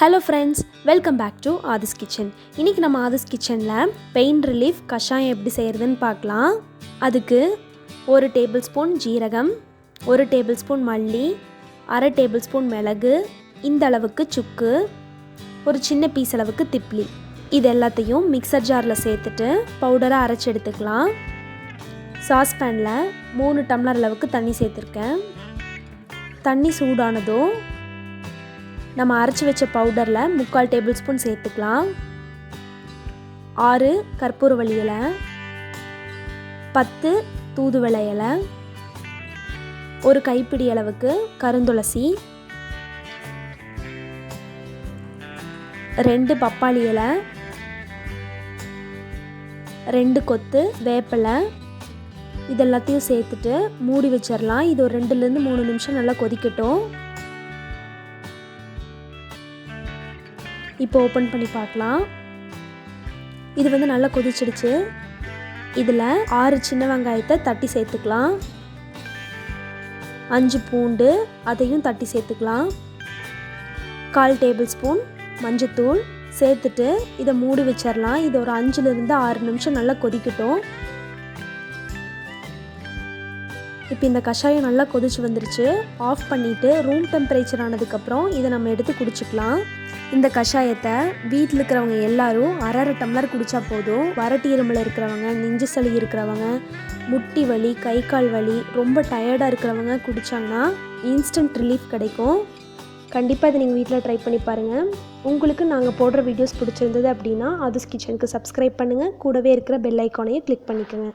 Hello friends, welcome back to Aadhi's kitchen. இன்றைக்கி நம்ம ஆதிஸ் கிச்சனில் பெயின் ரிலீஃப் கஷாயம் எப்படி செய்கிறதுன்னு பார்க்கலாம். அதுக்கு 1 டேபிள் ஸ்பூன் ஜீரகம், 1 டேபிள் ஸ்பூன் மல்லி, அரை டேபிள் ஸ்பூன் மிளகு, இந்த அளவுக்கு சுக்கு, ஒரு சின்ன பீஸ் அளவுக்கு திப்ளி, இது எல்லாத்தையும் மிக்சர் ஜாரில் சேர்த்துட்டு பவுடராக அரைச்சி எடுத்துக்கலாம். சாஸ்பேனில் 3 டம்ளர் அளவுக்கு தண்ணி சேர்த்துருக்கேன். தண்ணி சூடானதும் நம்ம அரைச்சி வச்ச பவுடரில் 3/4 டேபிள் ஸ்பூன் சேர்த்துக்கலாம். 6 கற்பூரவள்ளி இலை, 10 தூதுவளை இலை, ஒரு கைப்பிடி அளவுக்கு கருந்துளசி, 2 பப்பாளி இலை, 2 கொத்து வேப்பிலை, இதெல்லாத்தையும் சேர்த்துட்டு மூடி வச்சிடலாம். இது ஒரு 2லேருந்து 3 நிமிஷம் நல்லா கொதிக்கட்டும். இப்போ ஓப்பன் பண்ணி பார்க்கலாம். இது நல்லா கொதிச்சிடுச்சு. இதில் 6 சின்ன வெங்காயத்தை தட்டி சேர்த்துக்கலாம். 5 பூண்டு, அதையும் தட்டி சேர்த்துக்கலாம். 1/4 டேபிள் ஸ்பூன் மஞ்சத்தூள் சேர்த்துட்டு இதை மூடி வச்சிடலாம். இது ஒரு 5லேருந்து 6 நிமிஷம் நல்லா கொதிக்கட்டும். இப்போ இந்த கஷாயம் நல்லா கொதிச்சு வந்துருச்சு. ஆஃப் பண்ணிவிட்டு ரூம் டெம்பரேச்சர் ஆனதுக்கப்புறம் இதை நம்ம எடுத்து குடிச்சிக்கலாம். இந்த கஷாயத்தை வீட்டில் இருக்கிறவங்க எல்லாரும் அரை டம்ளர் குடித்தா போதும். வறட்டு இருமல் இருக்கிறவங்க, நெஞ்சு சளி இருக்கிறவங்க, முட்டி வலி, கை கால் வலி, ரொம்ப டயர்டாக இருக்கிறவங்க குடித்தாங்கன்னா இன்ஸ்டன்ட் ரிலீஃப் கிடைக்கும். கண்டிப்பாக இதை நீங்கள் வீட்டில் ட்ரை பண்ணி பாருங்கள். உங்களுக்கு நாங்கள் போடுற வீடியோஸ் பிடிச்சிருந்தது அப்படின்னா ஆதிஸ் கிச்சனுக்கு சப்ஸ்கிரைப் பண்ணுங்கள். கூடவே இருக்கிற பெல் ஐக்கானையும் கிளிக் பண்ணிக்கோங்க.